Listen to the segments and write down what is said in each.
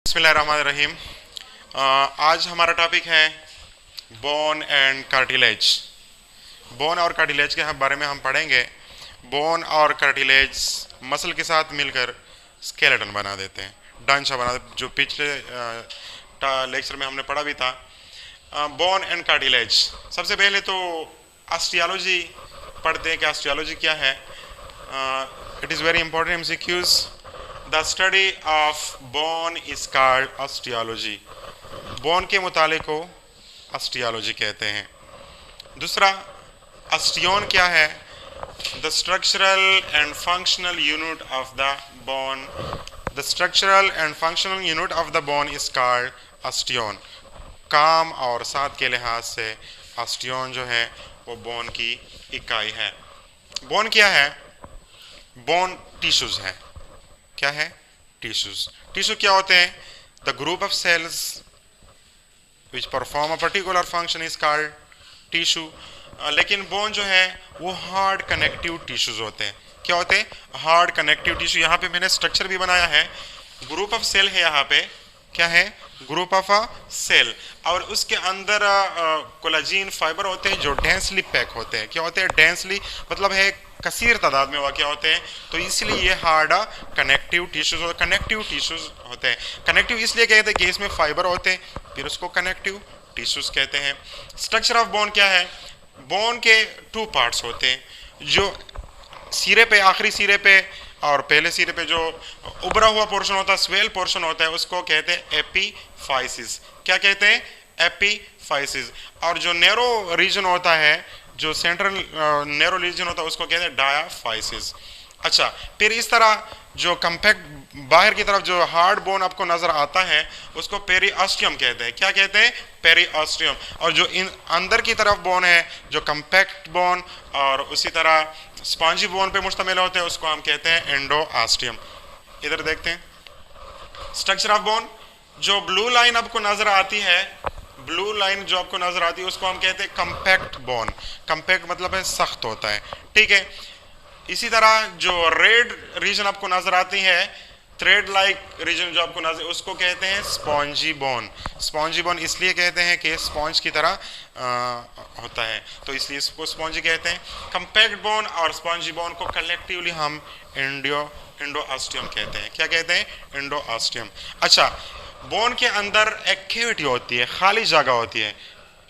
बिस्मिल्लाहिर्रहमानिर्रहीम। आज हमारा टॉपिक है बोन एंड कार्टिलेज। बोन और कार्टिलेज के बारे में हम पढ़ेंगे। बोन और कार्टिलेज मसल के साथ मिलकर स्केलेटन बना देते हैं, ढांचा बना देते, जो पिछले लेक्चर में हमने पढ़ा भी था। बोन एंड कार्टिलेज, सबसे पहले तो ऑस्टियोलॉजी पढ़ते हैं कि ऑस्टियोलॉजी क्या है। It is very important MCQs. The study of bone is called osteology. Bone के मुताले को ऑस्टियोलॉजी कहते हैं। दूसरा, ऑस्टियोन क्या है? The structural and functional unit of the bone. The structural and functional unit of the bone is called osteon. काम और साथ के लिहाज से ऑस्टियोन जो है वो बोन की इकाई है। बोन क्या है? बोन टिश्यूज है। क्या है? टिश्यूज। टिश्यू क्या होते हैं? The group of cells which perform a particular function is called tissue. लेकिन बोन जो है वो हार्ड कनेक्टिव टिश्यूज होते हैं। क्या होते हैं? Hard connective tissue. यहाँ पे मैंने स्ट्रक्चर भी बनाया है। ग्रुप ऑफ सेल है यहाँ पे। क्या है? Group of a cell. और उसके अंदर कोलाजीन फाइबर होते हैं जो डेंसली पैक होते हैं। क्या होते हैं? डेंसली मतलब है कसीर तादाद में वाक़ होते हैं, तो इसलिए ये हार्ड कनेक्टिव टिश्यूज और कनेक्टिव टिश्यूज होते हैं। कनेक्टिव इसलिए कहते हैं कि इसमें फाइबर होते हैं, फिर उसको कनेक्टिव टिश्यूज कहते हैं। स्ट्रक्चर ऑफ बोन क्या है? बोन के टू पार्ट्स होते हैं, जो सिरे पे, आखिरी सिरे पे और पहले सिरे पे जो उभरा हुआ पोर्शन होता है, स्वेल पोर्शन होता है, उसको कहते हैं एपीफाइसिस। क्या कहते हैं? एपीफाइसिस। और जो नैरो रीजन होता है, जो सेंट्रल नैरो रीजन होता है, उसको कहते हैं डायाफाइसिस। अच्छा, फिर इस तरह जो कंपैक्ट बाहर की तरफ जो हार्ड बोन आपको नजर आता है उसको पेरीऑस्टियम कहते हैं। क्या कहते हैं? पेरीऑस्टियम। और जो इन अंदर की तरफ बोन है, जो कंपैक्ट बोन और उसी तरह स्पॉन्जी बोन पे मुश्तमिल होते हैं, उसको हम कहते हैं एंडोऑस्टियम। इधर देखते हैं स्ट्रक्चर ऑफ बोन। जो ब्लू लाइन आपको नजर आती है, ब्लू लाइन जो आपको नजर आती है, उसको हम कहते हैं कंपैक्ट बोन। कंपैक्ट मतलब है सख्त होता है, ठीक है। इसी तरह जो रेड रीजन आपको नजर आती है, थ्रेड लाइक रीजन जो आपको नजर, उसको कहते हैं स्पॉन्जी बोन। स्पॉन्जी बोन इसलिए कहते हैं कि स्पॉन्ज की तरह होता है, तो इसलिए इसको स्पॉन्जी कहते हैं। कंपैक्ट बोन और स्पॉन्जी बोन को कलेक्टिवली हम एंडोऑस्टियम कहते हैं। क्या कहते हैं? एंडोऑस्टियम। अच्छा, बोन के अंदर एक कैविटी होती है, खाली जगह होती है,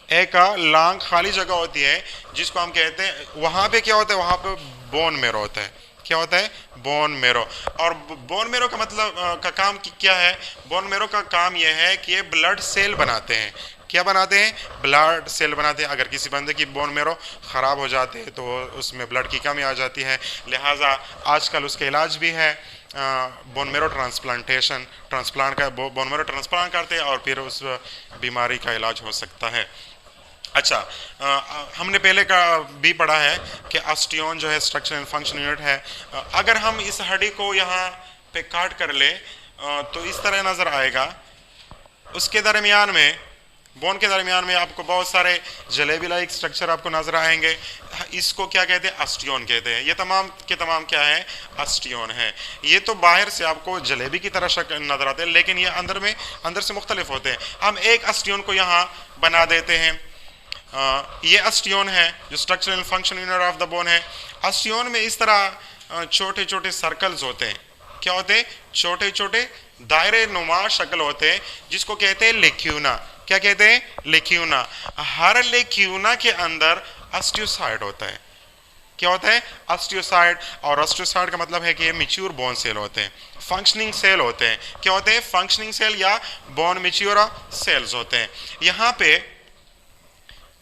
एक लॉन्ग खाली जगह होती है, जिसको हम कहते हैं, वहाँ पे क्या होता है? वहाँ पे बोन मेरो होता है। क्या होता है? Bone marrow. और बोन मेरो का मतलब का काम क्या है? बोन मेरो का काम यह है कि ये ब्लड सेल बनाते हैं। क्या बनाते हैं? ब्लड सेल बनाते हैं। अगर किसी बंदे की बोन मेरो ख़राब हो जाते हैं तो उसमें ब्लड की कमी आ जाती है, लिहाजा आजकल उसका इलाज भी है बोन मेरो ट्रांसप्लांटेशन। ट्रांसप्लांट का बोन मेरो ट्रांसप्लांट करते हैं और फिर उस बीमारी का इलाज हो सकता है। अच्छा, हमने पहले का भी पढ़ा है कि ऑस्टियोन जो है स्ट्रक्चर एंड फंक्शन यूनिट है। अगर हम इस हड्डी को यहाँ पे काट कर ले तो इस तरह नज़र आएगा। उसके दरमियान में, बोन के दरमियान में आपको बहुत सारे जलेबी लाइक स्ट्रक्चर आपको नजर आएंगे। इसको क्या कहते हैं? ऑस्टियोन कहते हैं। ये तमाम के तमाम क्या है? ऑस्टियोन है। ये तो बाहर से आपको जलेबी की तरह शक्ल नजर आते हैं, लेकिन ये अंदर से मुख्तलिफ होते हैं। हम एक ऑस्टियोन को यहाँ बना देते हैं। ये ऑस्टियोन है जो structure and function unit of the bone है। ऑस्टियोन में इस तरह छोटे छोटे सर्कल्स होते हैं। क्या होते हैं? छोटे छोटे दायरे नुमा शक्ल होते हैं, जिसको कहते हैं लेक्यूना। क्या कहते हैं? लेक्यूना। हर लेक्यूना के अंदर ऑस्टियोसाइट होता है। क्या होता है? ऑस्टियोसाइट। और ऑस्टियोसाइट का मतलब है कि ये मैच्योर बोन सेल होते हैं, फंक्शनिंग सेल होते हैं। क्या होते हैं? फंक्शनिंग सेल या बोन मैच्योर सेल्स होते हैं। यहाँ पे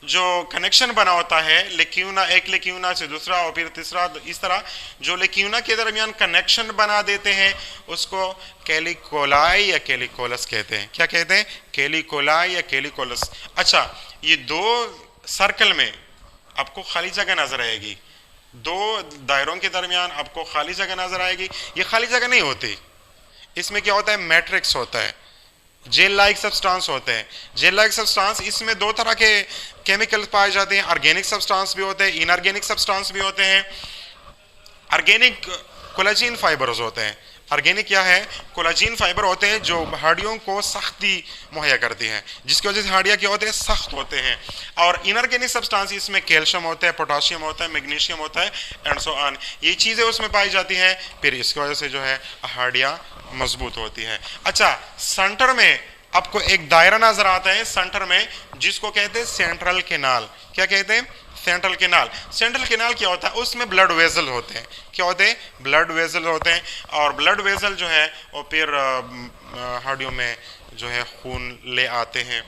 जो कनेक्शन बना होता है लेक्यूना, एक लेक्यूना से दूसरा और फिर तीसरा, इस तरह जो लेक्यूना के दरमियान कनेक्शन बना देते हैं उसको कैलिकोलाई या कैलिकोलस कहते हैं। क्या कहते हैं? कैलिकोलाई या कैलिकोलस। अच्छा, ये दो सर्कल में आपको खाली जगह नजर आएगी, दो दायरों के दरमियान आपको खाली जगह नजर आएगी। ये खाली जगह नहीं होती, इसमें क्या होता है? मैट्रिक्स होता है, जेल लाइक सब्सटेंस होते हैं। जेल लाइक सब्सटेंस, इसमें दो तरह के केमिकल्स पाए जाते हैं। ऑर्गेनिक सब्सटेंस भी होते हैं, इनऑर्गेनिक सब्सटेंस भी होते हैं। ऑर्गेनिक कोलेजिन फाइबर्स होते हैं ऑर्गेनिक क्या है? कोलाजिन फाइबर होते हैं जो हड्डियों को सख्ती मुहैया करती हैं, जिसकी वजह से हड्डियाँ क्या होते हैं? सख्त होते हैं। और इनऑर्गेनिक सब्सटेंस इसमें कैल्शियम होता है, पोटाशियम होता है, मैग्नीशियम होता है एंड सो ऑन, ये चीज़ें उसमें पाई जाती हैं, फिर इसकी वजह से जो है हड्डियाँ मजबूत होती हैं। अच्छा, सेंटर में आपको एक दायरा नजर आता है सेंटर में, जिसको कहते हैं सेंट्रल कैनाल। क्या कहते हैं? Central canal. सेंट्रल कैनाल क्या होता है? उसमें ब्लड वेजल होते हैं। क्या होते हैं? ब्लड वेजल होते हैं। और ब्लड वेजल जो है वो फिर हड्डियों में जो है खून ले आते हैं।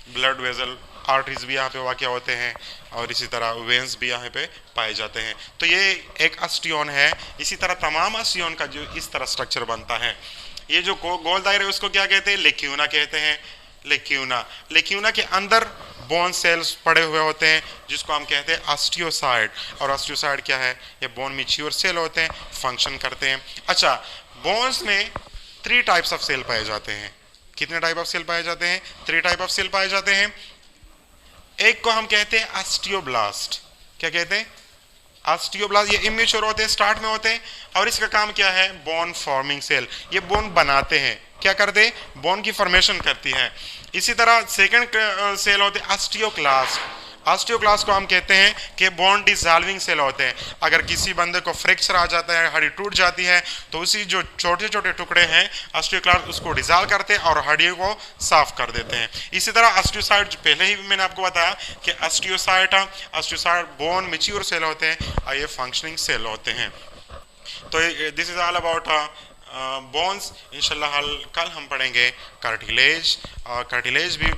ब्लड वेजल, आर्टरीज भी यहाँ पे वाक़ होते हैं और इसी तरह वेंस भी यहाँ पे पाए जाते हैं। तो ये एक ऑस्टियोन है। इसी तरह तमाम ऑस्टियोन का जो इस तरह स्ट्रक्चर बनता है। ये जो गोल दायरे उसको क्या कहते हैं? लेक्यूना कहते हैं। लेक्यूना, लेक्यूना के अंदर बोन सेल्स पड़े हुए होते हैं, जिसको हम कहते हैं ऑस्टियोसाइड। और ऑस्टियोसाइड क्या है? ये बोन मैच्योर सेल होते हैं, फंक्शन करते हैं। अच्छा, बोन्स में 3 टाइप्स ऑफ सेल पाए जाते हैं। कितने टाइप ऑफ सेल पाए जाते हैं? 3 टाइप ऑफ सेल पाए जाते हैं। एक को हम कहते हैं ऑस्टियोब्लास्ट। क्या कहते हैं? ऑस्टियोब्लास्ट। ये इमेच्योर होते हैं, स्टार्ट में होते हैं, और इसका काम क्या है? Bone forming cell. ये बोन बनाते हैं। क्या करते हैं? बोन की फॉर्मेशन करती है। इसी तरह सेकंड सेल होते हैं ऑस्टियोक्लास्ट। ऑस्टियोक्लास्ट को हम कहते हैं कि बोन डिसॉल्विंग सेल होते हैं। अगर किसी बंदे को फ्रैक्चर आ जाता है, हड्डी टूट जाती है, तो उसी जो छोटे छोटे टुकड़े हैं ऑस्टियोक्लास्ट उसको डिसॉल्व करते हैं और हड्डियों को साफ कर देते हैं। इसी तरह ऑस्टियोसाइड, पहले ही मैंने आपको बताया कि ऑस्टियोसाइड बोन मैच्योर सेल होते हैं और ये फंक्शनिंग सेल होते हैं। तो this is all about bones. इंशाल्लाह कल हम पढ़ेंगे कार्टिलेज। और कार्टिलेज भी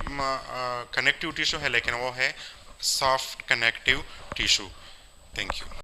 कनेक्टिव टिश्यू है, लेकिन वो है soft connective tissue. Thank you.